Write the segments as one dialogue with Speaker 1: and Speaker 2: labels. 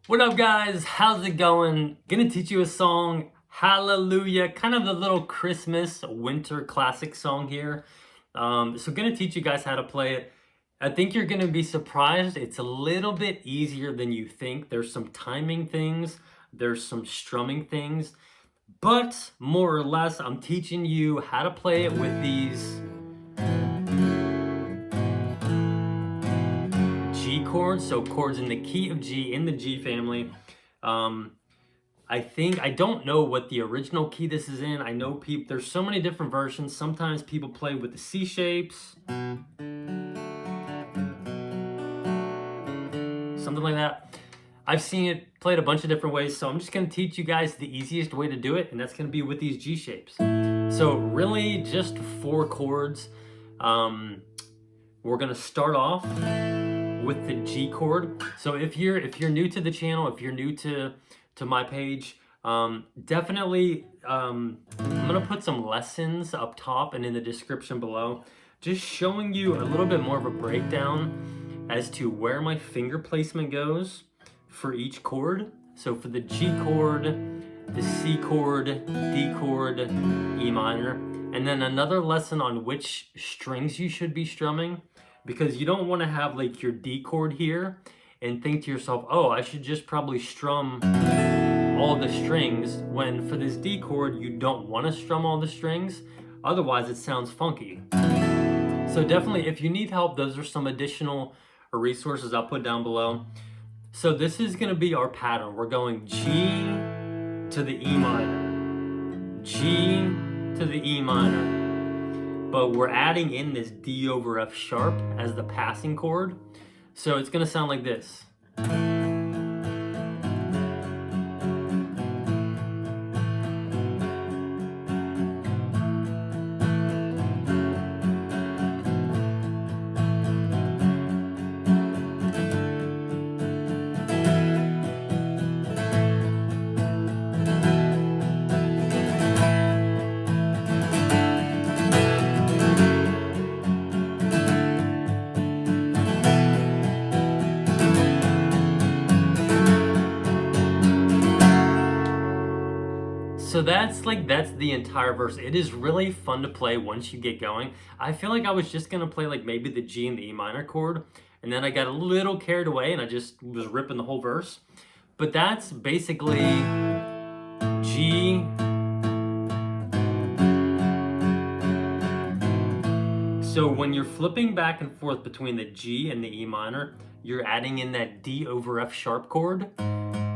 Speaker 1: What up, guys? How's it going? Gonna teach you a song, Hallelujah, kind of the little Christmas winter classic song here. So gonna teach you guys how to play it. I think you're gonna be surprised. It's a little bit easier than you think. There's some timing things, there's some strumming things, but more or less, I'm teaching you how to play it with these G chords, so chords in the key of G, in the G family. I don't know what the original key this is in. I know there's so many different versions. Sometimes people play with the C shapes, something like that. I've seen it played a bunch of different ways, so I'm just gonna teach you guys the easiest way to do it, and that's gonna be with these G shapes. So really just 4 chords. We're gonna start off with the G chord. So if you're new to the channel, if you're new to my page, definitely I'm gonna put some lessons up top and in the description below, just showing you a little bit more of a breakdown as to where my finger placement goes for each chord. So for the G chord, the C chord, D chord, E minor, and then another lesson on which strings you should be strumming, because you don't want to have like your D chord here and think to yourself, oh, I should just probably strum all the strings, when for this D chord, you don't want to strum all the strings. Otherwise, it sounds funky. So definitely, if you need help, those are some additional resources I'll put down below. So this is going to be our pattern. We're going G to the E minor, G to the E minor. But we're adding in this D over F sharp as the passing chord. So it's gonna sound like this. So that's the entire verse. It is really fun to play once you get going. I feel like I was just gonna play like maybe the G and the E minor chord, and then I got a little carried away and I just was ripping the whole verse. But that's basically G, so when you're flipping back and forth between the G and the E minor, you're adding in that D over F sharp chord.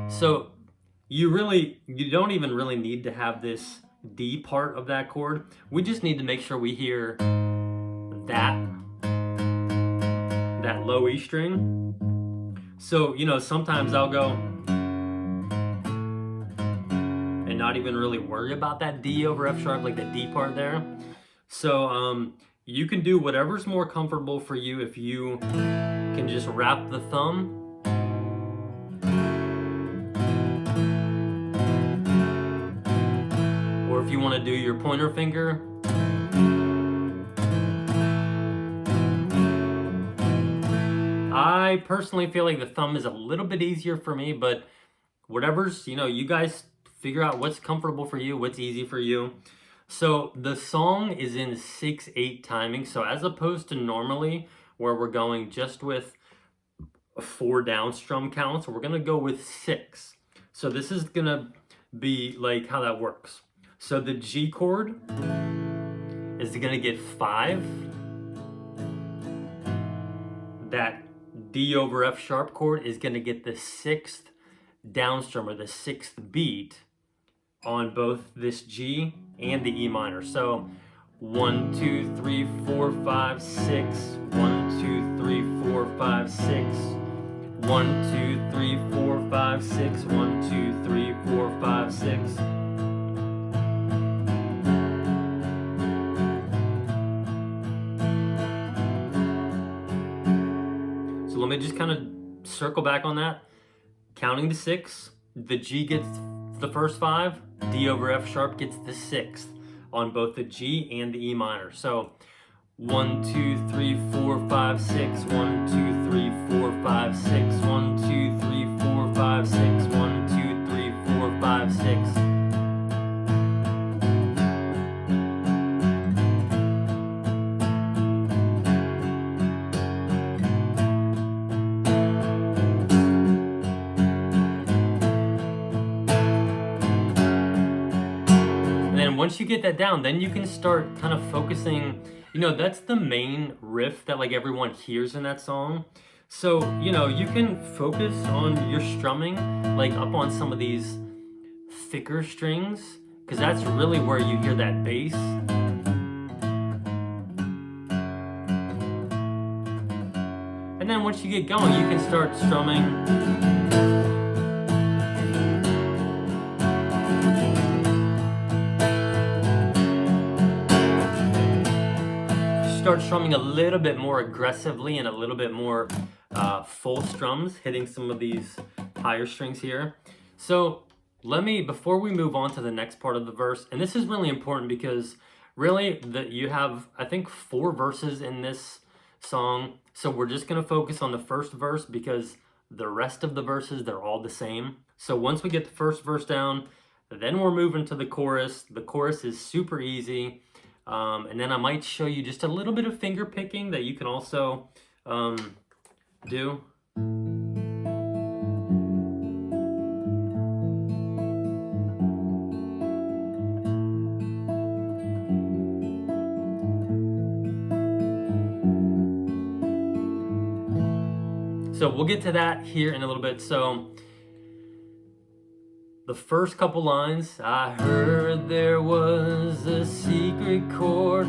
Speaker 1: So you don't even really need to have this D part of that chord. We just need to make sure we hear that low E string. So, sometimes I'll go and not even really worry about that D over F sharp, like the D part there. So you can do whatever's more comfortable for you. If you can just wrap the thumb if you want to do your pointer finger. I personally feel like the thumb is a little bit easier for me, but whatever's, you guys figure out what's comfortable for you, what's easy for you. So the song is in 6/8 timing. So as opposed to normally where we're going just with 4 down strum counts, we're going to go with 6. So this is going to be like how that works. So the G chord is gonna get 5. That D over F sharp chord is gonna get the 6th down strum, or the 6th beat on both this G and the E minor. So 1, 2, 3, 4, 5, 6. 1, 2, 3, 4, 5, 6. 1, 2, 3, 4, 5, 6. 1, 2, 3, 4, 5, 6. Let me just kind of circle back on that. Counting to 6, the G gets the first 5, D over F sharp gets the 6th on both the G and the E minor. So 1, 2, 3, 4, 5, 6. 1, 2, 3, 4, 5, 6. 1, 2, 3, 4, 5, 6. 1, 2, 3, 4, 5, 6. Once you get that down, then you can start kind of focusing, you know, that's the main riff that like everyone hears in that song. So, you know, you can focus on your strumming, like up on some of these thicker strings, because that's really where you hear that bass. And then once you get going, you can start strumming. Start strumming a little bit more aggressively and a little bit more full strums, hitting some of these higher strings here. So before we move on to the next part of the verse, and this is really important because really you have, I think, 4 verses in this song. So we're just gonna focus on the first verse because the rest of the verses, they're all the same. So once we get the first verse down, then we're moving to the chorus. The chorus is super easy. And then I might show you just a little bit of finger picking that you can also do. So we'll get to that here in a little bit. So the first couple lines, I heard there was a secret chord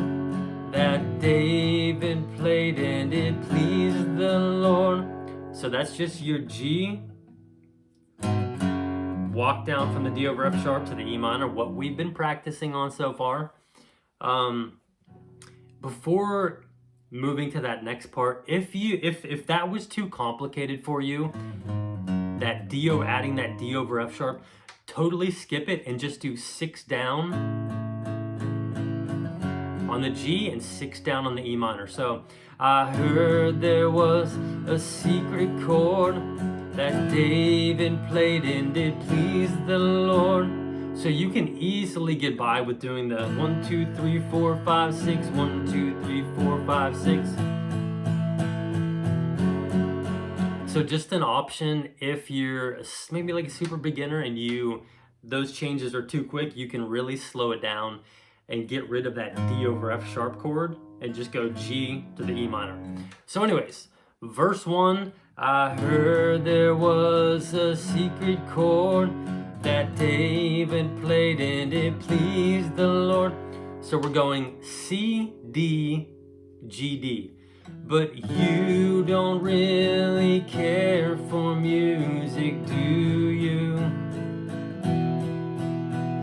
Speaker 1: that David played and it pleased the Lord. So that's just your G, walk down from the D over F sharp to the E minor, what we've been practicing on so far. Before moving to that next part, if that was too complicated for you, adding that D over F sharp, totally skip it and just do 6 down on the G and 6 down on the E minor. So I heard there was a secret chord that David played and it pleased the Lord. So you can easily get by with doing the 1, 2, 3, 4, 5, 6, 1, 2, 3, 4, 5, 6. So just an option, if you're maybe like a super beginner and those changes are too quick, you can really slow it down and get rid of that D over F sharp chord and just go G to the E minor. So anyways, verse 1, I heard there was a secret chord that David played and it pleased the Lord. So we're going C, D, G, D. But you don't really care for music, do you?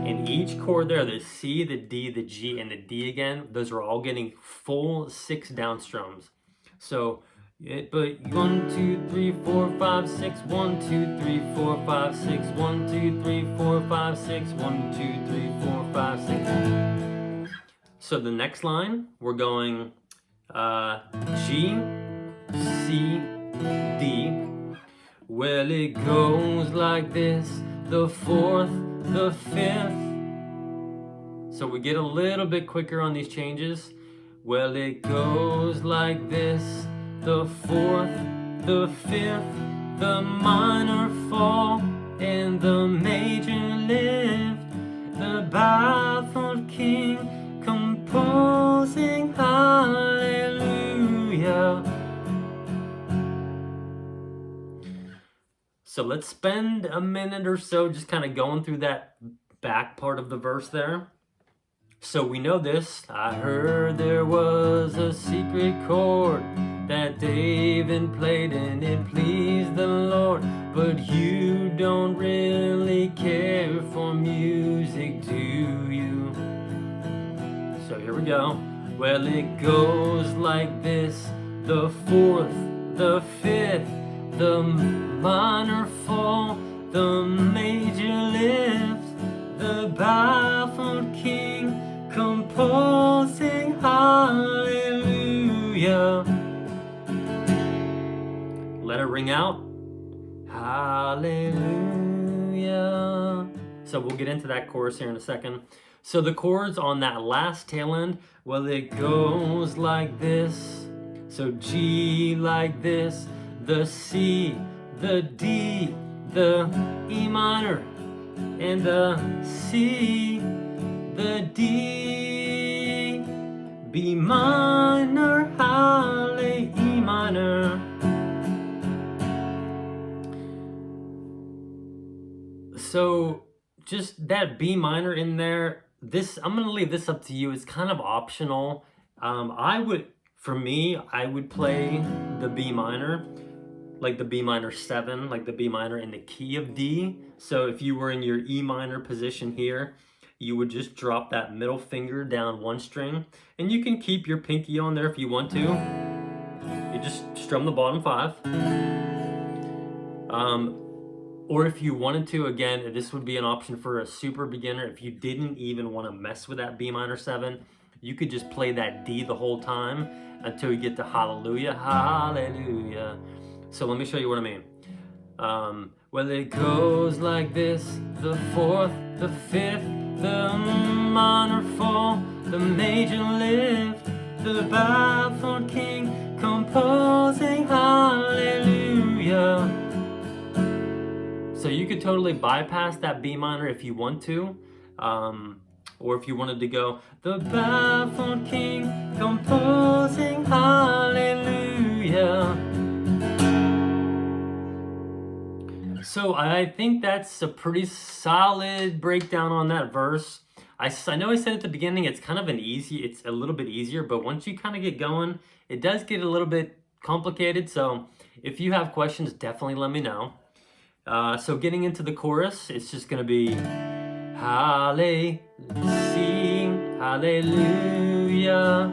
Speaker 1: In each chord there, the C, the D, the G, and the D again, those are all getting full 6 down strums. So, but 1, 2, 3, 4, 5, 6, 1, 2, 3, 4, 5, 6, 1, 2, 3, 4, 5, 6, 1, 2, 3, 4, 5, 6. So the next line, we're going G, C, D. Well, it goes like this, the 4th, the 5th. So we get a little bit quicker on these changes. Well, it goes like this, the 4th, the 5th, the minor fall, and the major lift, the baffled king composing hallelujah. So let's spend a minute or so just kind of going through that back part of the verse there. So we know this. I heard there was a secret chord that David played and it pleased the Lord. But you don't really care for music, do you? So here we go. Well, it goes like this, the 4th, the 5th, the minor fall, the major lift, the baffled king composing hallelujah. ring out. Hallelujah. So we'll get into that chorus here in a second. So the chords on that last tail end, well, it goes like this. So G like this, the C, the D, the E minor, and the C, the D, B minor, Halle, E minor. So just that B minor in there, this, I'm gonna leave this up to you. It's kind of optional. For me, I would play the B minor, like the B minor 7, like the B minor in the key of D. So if you were in your E minor position here, you would just drop that middle finger down one string, and you can keep your pinky on there if you want to. You just strum the bottom 5. Or if you wanted to, again, this would be an option for a super beginner. If you didn't even want to mess with that B minor 7, you could just play that D the whole time until you get to hallelujah, hallelujah. So let me show you what I mean. Well, it goes like this: the 4th, the 5th, the minor fall, the major lift, the baffled king composing hallelujah. So you could totally bypass that B minor if you want to, or if you wanted to go, the baffled king composing hallelujah. So I think that's a pretty solid breakdown on that verse. I know I said at the beginning it's kind of it's a little bit easier, but once you kind of get going, it does get a little bit complicated. So if you have questions, definitely let me know. So getting into the chorus, it's just going to be Halle, C, hallelujah,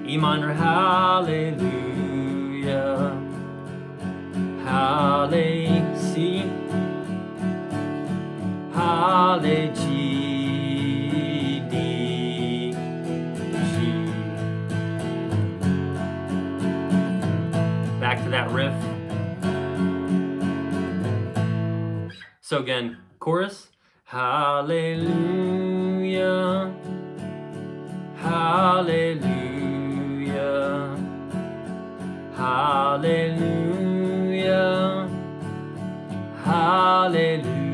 Speaker 1: E minor, hallelujah, Halle, C, Halle, G, D, G. Back to that riff. So again, chorus, hallelujah, hallelujah, hallelujah, hallelujah.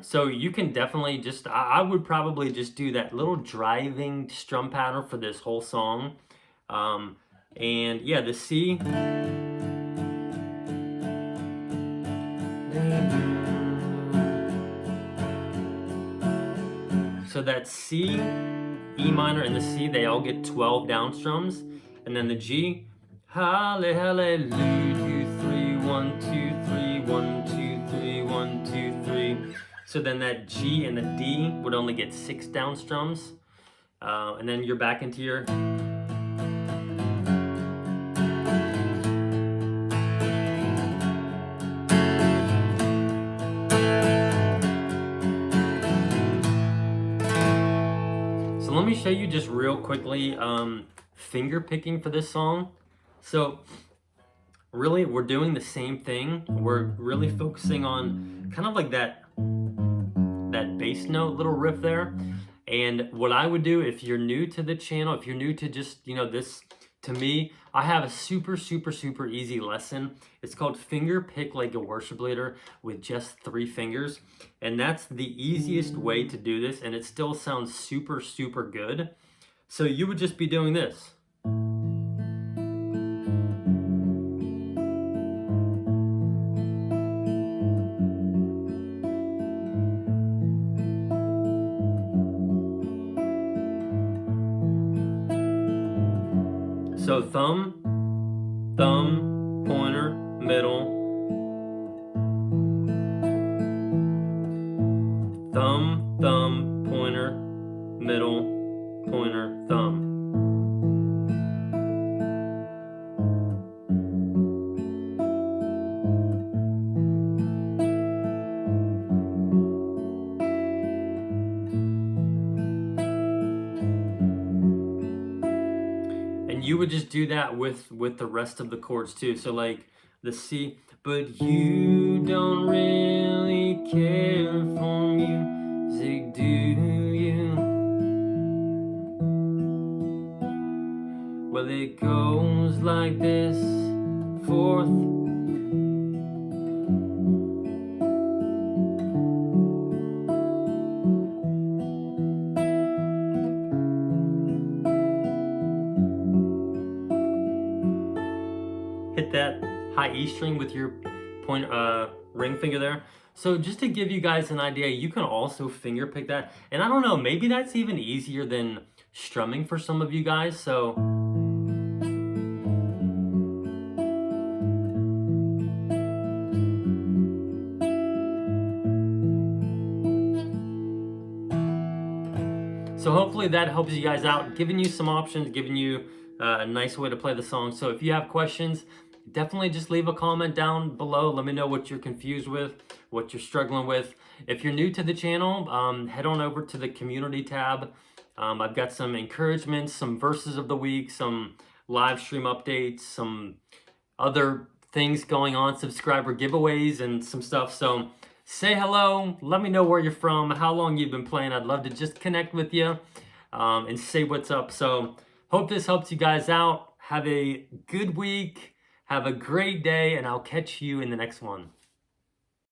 Speaker 1: So you can definitely just, I would probably just do that little driving strum pattern for this whole song. And yeah, the C. So that C, E minor, and the C, they all get 12 down strums. And then the G, hallelujah, hallelujah, 2, 3, 1, 2, 3, 1, 2, 3, 1, 2, 3. So then that G and the D would only get 6 down strums. And then you're back into your... So let me show you just real quickly finger picking for this song. So really, we're doing the same thing. We're really focusing on kind of like that bass note little riff there. And what I would do, if you're new to the channel, if you're new to just, this, to me, I have a super easy lesson. It's called Finger Pick Like a Worship Leader with just 3 fingers. And that's the easiest way to do this, and it still sounds super good. So you would just be doing this. So thumb, pointer, middle, thumb, pointer, middle, pointer, thumb. And you would just do that with the rest of the chords too. So like the C, but you don't really care for music, do you? Well, it goes like this, fourth. Hit that high E string with your ring finger there. So just to give you guys an idea, you can also finger pick that. And I don't know, maybe that's even easier than strumming for some of you guys. So hopefully that helps you guys out, giving you some options, giving you a nice way to play the song. So if you have questions, definitely just leave a comment down below. Let me know what you're confused with, what you're struggling with. If you're new to the channel, head on over to the community tab. I've got some encouragements, some verses of the week, some live stream updates, some other things going on, subscriber giveaways and some stuff. So say hello, let me know where you're from, how long you've been playing. I'd love to just connect with you and say what's up. So hope this helps you guys out. Have a good week, have a great day, and I'll catch you in the next one.